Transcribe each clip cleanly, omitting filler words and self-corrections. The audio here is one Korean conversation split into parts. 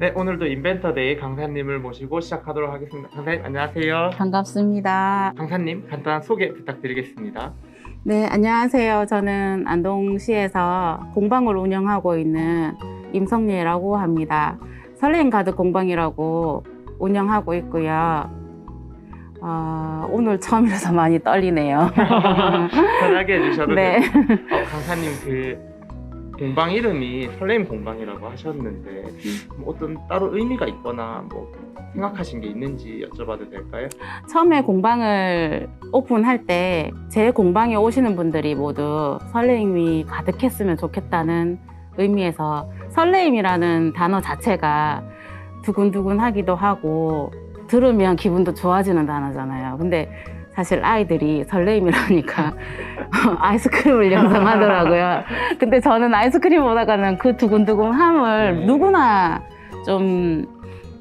네, 오늘도 인벤터데이 강사님을 모시고 시작하도록 하겠습니다. 강사님, 안녕하세요. 반갑습니다. 강사님, 간단한 소개 부탁드리겠습니다. 네, 안녕하세요. 저는 안동시에서 공방을 운영하고 있는 임성리라고 합니다. 설레임 가득 공방이라고 운영하고 있고요. 오늘 처음이라서 많이 떨리네요. 편하게 해주셔도 네. 돼요. 강사님, 그 공방 이름이 설레임 공방이라고 하셨는데 어떤 따로 의미가 있거나 뭐 생각하신 게 있는지 여쭤봐도 될까요? 처음에 공방을 오픈할 때 제 공방에 오시는 분들이 모두 설레임이 가득했으면 좋겠다는 의미에서 설레임이라는 단어 자체가 두근두근하기도 하고 들으면 기분도 좋아지는 단어잖아요. 근데 사실 아이들이 설레임이라니까 아이스크림을 연상하더라고요. 근데 저는 아이스크림보다는 그 두근두근함을 누구나 좀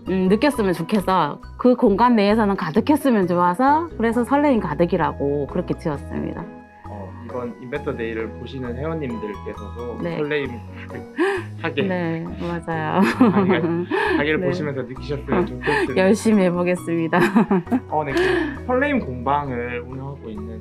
느꼈으면 좋겠어. 그 공간 내에서는 가득했으면 좋아서 그래서 설레임 가득이라고 그렇게 지었습니다. 이번 인벤터데이를 보시는 회원님들께서도 네. 설레임 가득하게 네, 맞아요. 가게를 네. 보시면서 느끼셨으면 좋겠습니다. 열심히 해보겠습니다. 네, 그 설레임 공방을 운영하고 있는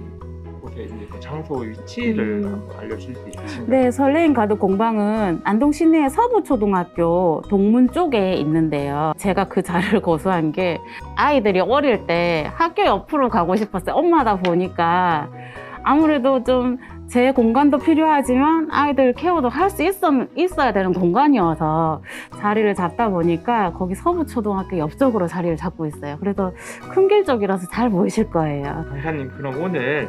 곳의 이제 그 장소 위치를 한번 알려줄 수 있으신가요? 네, 설레임 가득 공방은 안동 시내 서부초등학교 동문 쪽에 있는데요. 제가 그 자리를 고수한 게 아이들이 어릴 때 학교 옆으로 가고 싶었어요. 엄마다 보니까 아무래도 좀 제 공간도 필요하지만 아이들 케어도 할 수 있어야 되는 공간이어서 자리를 잡다 보니까 거기 서부초등학교 옆쪽으로 자리를 잡고 있어요. 그래서 큰 길 쪽이라서 잘 보이실 거예요. 강사님, 그럼 오늘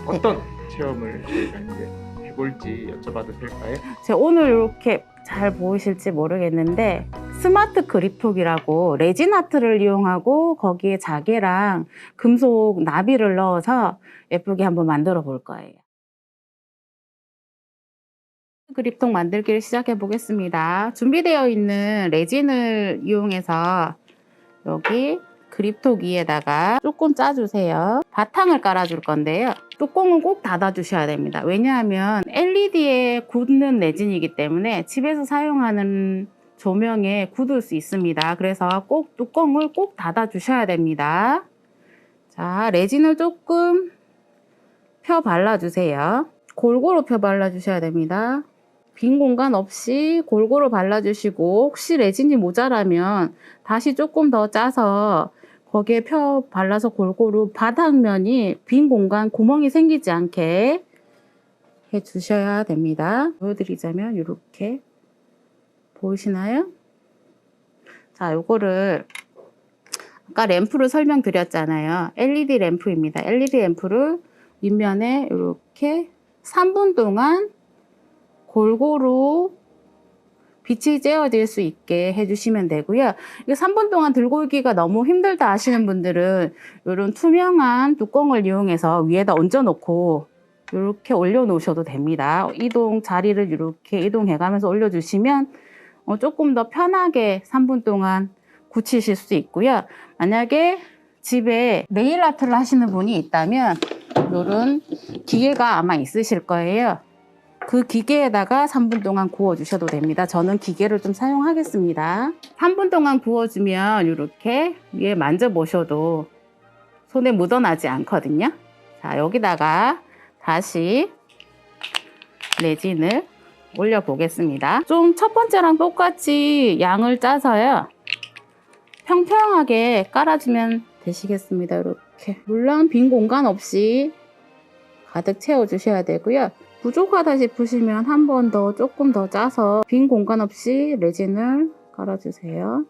어떤 체험을 저희가 이제 해볼지 여쭤봐도 될까요? 제가 오늘 이렇게 잘 보이실지 모르겠는데 스마트 그립톡이라고 레진 아트를 이용하고 거기에 자개랑 금속 나비를 넣어서 예쁘게 한번 만들어 볼 거예요. 그립톡 만들기를 시작해 보겠습니다. 준비되어 있는 레진을 이용해서 여기 그립톡 위에다가 조금 짜주세요. 바탕을 깔아줄 건데요. 뚜껑은 꼭 닫아주셔야 됩니다. 왜냐하면 LED에 굳는 레진이기 때문에 집에서 사용하는 조명에 굳을 수 있습니다. 그래서 꼭 뚜껑을 꼭 닫아주셔야 됩니다. 자, 레진을 조금 펴 발라주세요. 골고루 펴 발라주셔야 됩니다. 빈 공간 없이 골고루 발라주시고 혹시 레진이 모자라면 다시 조금 더 짜서 거기에 펴 발라서 골고루 바닥면이 빈 공간 구멍이 생기지 않게 해주셔야 됩니다. 보여드리자면 이렇게 보이시나요? 자, 요거를 아까 램프를 설명드렸잖아요. LED 램프입니다. LED 램프를 윗면에 이렇게 3분 동안 골고루 빛이 쬐어질 수 있게 해주시면 되고요. 이게 3분 동안 들고 있기가 너무 힘들다 하시는 분들은 이런 투명한 뚜껑을 이용해서 위에다 얹어놓고 이렇게 올려놓으셔도 됩니다. 자리를 이렇게 이동해가면서 올려주시면 조금 더 편하게 3분 동안 굳히실 수 있고요. 만약에 집에 네일 아트를 하시는 분이 있다면 이런 기계가 아마 있으실 거예요. 그 기계에다가 3분 동안 구워주셔도 됩니다. 저는 기계를 좀 사용하겠습니다. 3분 동안 구워주면 이렇게 위에 만져보셔도 손에 묻어나지 않거든요. 자, 여기다가 다시 레진을 올려보겠습니다. 좀 첫 번째랑 똑같이 양을 짜서요. 평평하게 깔아주면 되시겠습니다. 이렇게. 물론 빈 공간 없이 가득 채워주셔야 되고요. 부족하다 싶으시면 한 번 더 조금 더 짜서 빈 공간 없이 레진을 깔아주세요.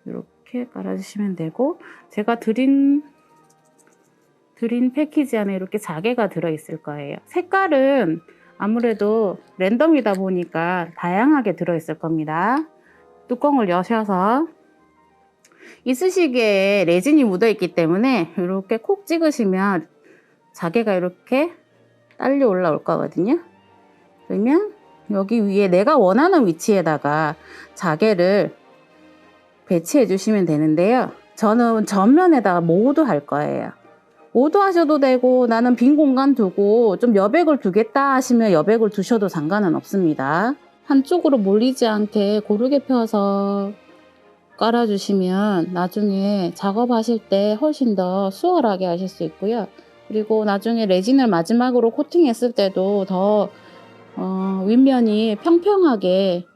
이렇게 깔아주시면 되고 제가 드린 패키지 안에 이렇게 자개가 들어있을 거예요. 색깔은 아무래도 랜덤이다 보니까 다양하게 들어있을 겁니다. 뚜껑을 여셔서 이쑤시개에 레진이 묻어있기 때문에 이렇게 콕 찍으시면 자개가 이렇게 딸려 올라올 거거든요. 그러면 여기 위에 내가 원하는 위치에다가 자개를 배치해 주시면 되는데요. 저는 전면에다가 모두 할 거예요. 모두 하셔도 되고 나는 빈 공간 두고 좀 여백을 두겠다 하시면 여백을 두셔도 상관은 없습니다. 한쪽으로 몰리지 않게 고르게 펴서 깔아주시면 나중에 작업하실 때 훨씬 더 수월하게 하실 수 있고요. 그리고 나중에 레진을 마지막으로 코팅했을 때도 더 윗면이 평평하게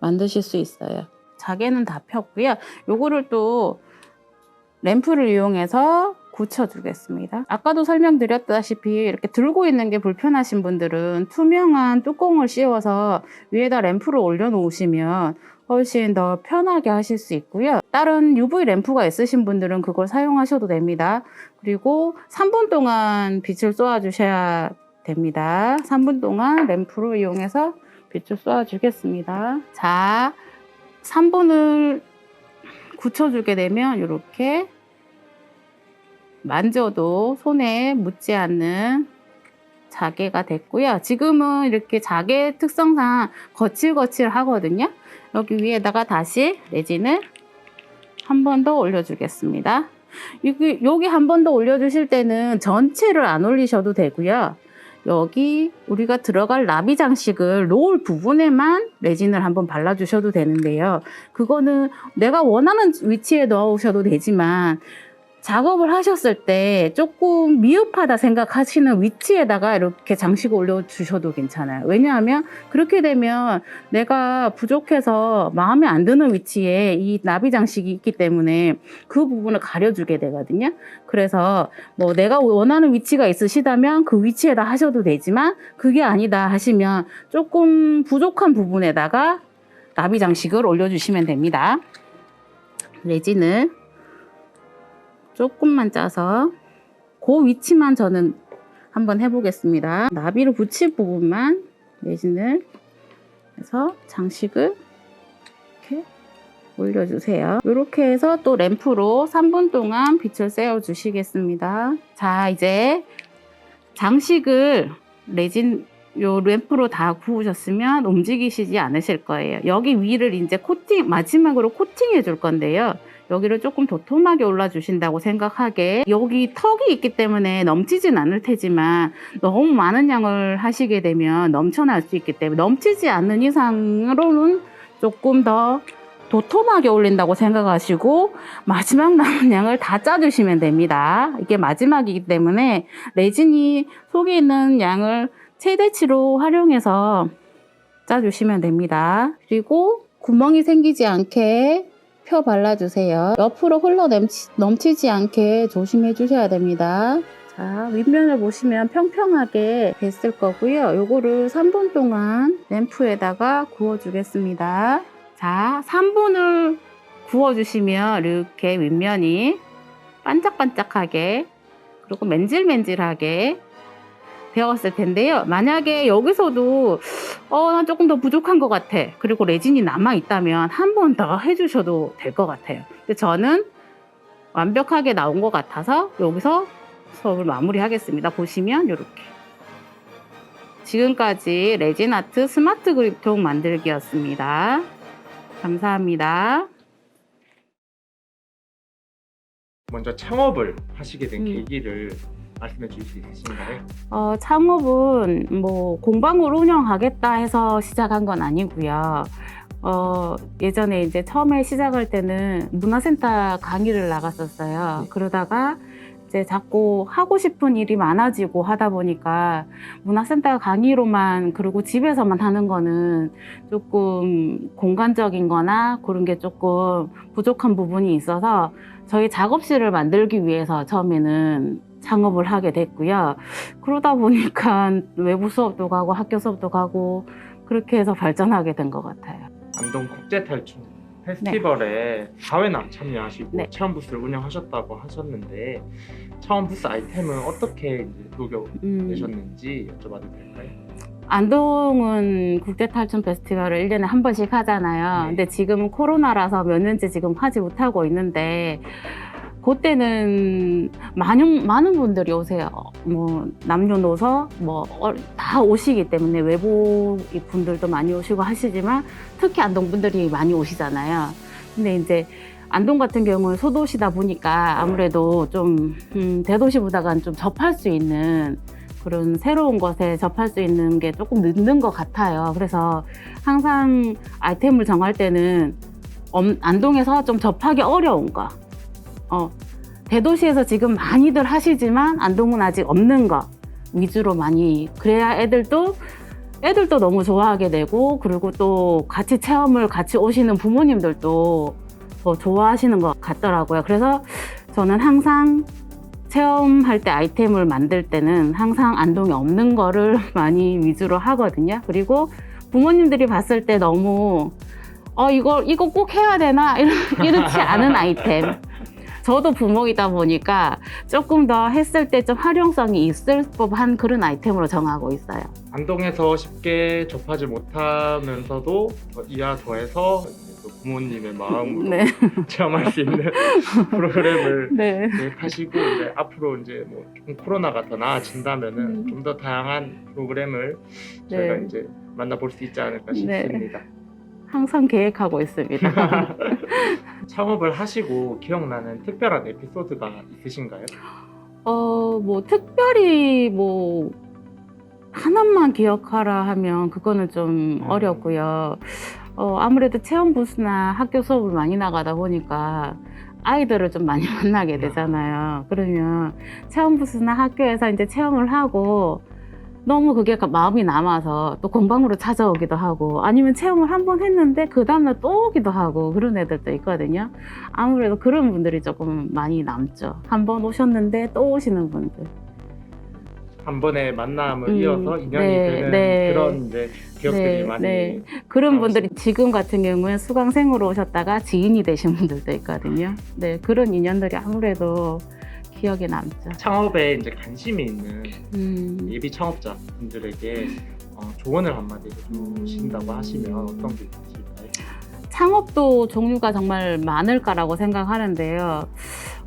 만드실 수 있어요. 자개는 다 폈고요. 요거를 또 램프를 이용해서 굳혀주겠습니다. 아까도 설명드렸다시피 이렇게 들고 있는 게 불편하신 분들은 투명한 뚜껑을 씌워서 위에다 램프를 올려놓으시면 훨씬 더 편하게 하실 수 있고요. 다른 UV 램프가 있으신 분들은 그걸 사용하셔도 됩니다. 그리고 3분 동안 빛을 쏘아주셔야 됩니다. 3분 동안 램프를 이용해서 빛을 쏘아주겠습니다. 자, 3분을 굳혀주게 되면 이렇게 만져도 손에 묻지 않는 자개가 됐고요. 지금은 이렇게 자개 특성상 거칠거칠하거든요. 여기 위에다가 다시 레진을 한 번 더 올려주겠습니다. 여기 한 번 더 올려주실 때는 전체를 안 올리셔도 되고요. 여기 우리가 들어갈 나비 장식을 놓을 부분에만 레진을 한번 발라주셔도 되는데요. 그거는 내가 원하는 위치에 넣으셔도 되지만 작업을 하셨을 때 조금 미흡하다 생각하시는 위치에다가 이렇게 장식을 올려주셔도 괜찮아요. 왜냐하면 그렇게 되면 내가 부족해서 마음에 안 드는 위치에 이 나비 장식이 있기 때문에 그 부분을 가려주게 되거든요. 그래서 뭐 내가 원하는 위치가 있으시다면 그 위치에다 하셔도 되지만 그게 아니다 하시면 조금 부족한 부분에다가 나비 장식을 올려주시면 됩니다. 레진을 조금만 짜서 그 위치만 저는 한번 해보겠습니다. 나비를 붙일 부분만 레진을 해서 장식을 이렇게 올려주세요. 이렇게 해서 또 램프로 3분 동안 빛을 쐬어 주시겠습니다. 자, 이제 장식을 레진 요 램프로 다 구우셨으면 움직이시지 않으실 거예요. 여기 위를 이제 마지막으로 코팅해 줄 건데요. 여기를 조금 도톰하게 올라주신다고 생각하게, 여기 턱이 있기 때문에 넘치진 않을 테지만 너무 많은 양을 하시게 되면 넘쳐날 수 있기 때문에 넘치지 않는 이상으로는 조금 더 도톰하게 올린다고 생각하시고 마지막 남은 양을 다 짜주시면 됩니다. 이게 마지막이기 때문에 레진이 속에 있는 양을 최대치로 활용해서 짜주시면 됩니다. 그리고 구멍이 생기지 않게 펴 발라주세요. 옆으로 흘러 넘치지 않게 조심해 주셔야 됩니다. 자, 윗면을 보시면 평평하게 됐을 거고요. 요거를 3분 동안 램프에다가 구워주겠습니다. 자, 3분을 구워주시면 이렇게 윗면이 반짝반짝하게 그리고 맨질맨질하게 되었을 텐데요. 만약에 여기서도 난 조금 더 부족한 것 같아. 그리고 레진이 남아있다면 한 번 더 해주셔도 될 것 같아요. 근데 저는 완벽하게 나온 것 같아서 여기서 수업을 마무리하겠습니다. 보시면 이렇게. 지금까지 레진 아트 스마트 그립통 만들기였습니다. 감사합니다. 먼저 창업을 하시게 된 음. 계기를 말씀해 주실 수 있으신가요? 창업은 뭐 공방을 운영하겠다 해서 시작한 건 아니고요. 예전에 이제 처음에 시작할 때는 문화센터 강의를 나갔었어요. 네. 그러다가 이제 자꾸 하고 싶은 일이 많아지고 하다 보니까 문화센터 강의로만 그리고 집에서만 하는 거는 조금 공간적인 거나 그런 게 조금 부족한 부분이 있어서 저희 작업실을 만들기 위해서 처음에는 창업을 하게 됐고요. 그러다 보니까 외부 수업도 가고 학교 수업도 가고 그렇게 해서 발전하게 된 것 같아요. 안동 국제탈춤 페스티벌에 4회나 참여하시고 네. 체험 부스를 운영하셨다고 하셨는데 체험 부스 아이템은 어떻게 이제 녹여내셨는지 여쭤봐도 될까요? 안동은 국제탈춤 페스티벌을 1년에 한 번씩 하잖아요. 네. 근데 지금은 코로나라서 몇 년째 지금 하지 못하고 있는데 그때는 많은 분들이 오세요. 뭐 남녀노소 다 오시기 때문에 외부 분들도 많이 오시고 하시지만 특히 안동 분들이 많이 오시잖아요. 근데 이제 안동 같은 경우는 소도시다 보니까 아무래도 좀 대도시보다는 좀 접할 수 있는 그런 새로운 것에 접할 수 있는 게 조금 늦는 것 같아요. 그래서 항상 아이템을 정할 때는 안동에서 좀 접하기 어려운 거, 대도시에서 지금 많이들 하시지만 안동은 아직 없는 거 위주로 많이, 그래야 애들도 너무 좋아하게 되고, 그리고 또 같이 체험을 같이 오시는 부모님들도 더 좋아하시는 것 같더라고요. 그래서 저는 항상 체험할 때 아이템을 만들 때는 항상 안동에 없는 거를 많이 위주로 하거든요. 그리고 부모님들이 봤을 때 너무 이거 꼭 해야 되나? 이렇지 않은 아이템. 저도 부모이다 보니까 조금 더 했을 때 좀 활용성이 있을 법한 그런 아이템으로 정하고 있어요. 안동에서 쉽게 접하지 못하면서도 이하 더해서 또 부모님의 마음으로 네. 체험할 수 있는 프로그램을 네. 계획하시고, 이제 앞으로 이제 뭐 조금 코로나가 더 나아진다면은 좀 더 다양한 프로그램을 저희가 네. 이제 만나볼 수 있지 않을까 네. 싶습니다. 항상 계획하고 있습니다. 창업을 하시고 기억나는 특별한 에피소드가 있으신가요? 뭐 특별히 뭐 하나만 기억하라 하면 그거는 좀 어렵고요. 아무래도 체험 부스나 학교 수업을 많이 나가다 보니까 아이들을 좀 많이 만나게 되잖아요. 그러면 체험 부스나 학교에서 이제 체험을 하고 너무 그게 마음이 남아서 또 공방으로 찾아오기도 하고, 아니면 체험을 한 번 했는데 그 다음날 또 오기도 하고 그런 애들도 있거든요. 아무래도 그런 분들이 조금 많이 남죠. 한 번 오셨는데 또 오시는 분들. 한 번의 만남을 이어서 인연이 네, 되는 네. 그런 이제 기억들이 네, 많이 네. 그런 분들이 지금 같은 경우에 수강생으로 오셨다가 지인이 되신 분들도 있거든요. 네, 그런 인연들이 아무래도 기억에 남죠. 창업에 이제 관심이 있는 예비 창업자 분들에게 조언을 한마디 해주신다고 하시면 어떤 게 있으실까요? 창업도 종류가 정말 많을까라고 생각하는데요.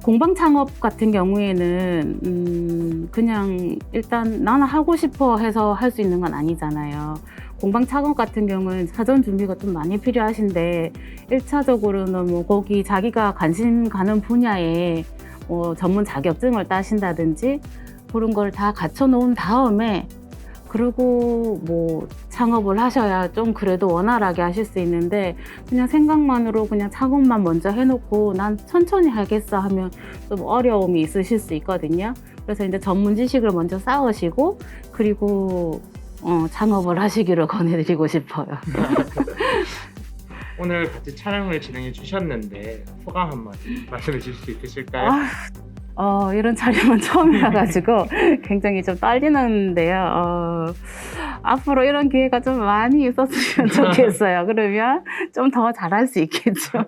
공방 창업 같은 경우에는 그냥 일단 나는 하고 싶어 해서 할 수 있는 건 아니잖아요. 공방 창업 같은 경우는 사전 준비가 좀 많이 필요하신데, 1차적으로는 뭐 거기 자기가 관심 가는 분야에 전문 자격증을 따신다든지 그런 걸 다 갖춰 놓은 다음에, 그리고 뭐 창업을 하셔야 좀 그래도 원활하게 하실 수 있는데, 그냥 생각만으로 그냥 창업만 먼저 해놓고 난 천천히 하겠어 하면 좀 어려움이 있으실 수 있거든요. 그래서 이제 전문 지식을 먼저 쌓으시고, 그리고 창업을 하시기를 권해드리고 싶어요. 오늘 같이 촬영을 진행해 주셨는데 소감 한마디 말씀해 주실 수 있으실까요? 이런 촬영은 처음이라가지고 굉장히 좀 떨리는데요. 앞으로 이런 기회가 좀 많이 있었으면 좋겠어요. 그러면 좀 더 잘할 수 있겠죠.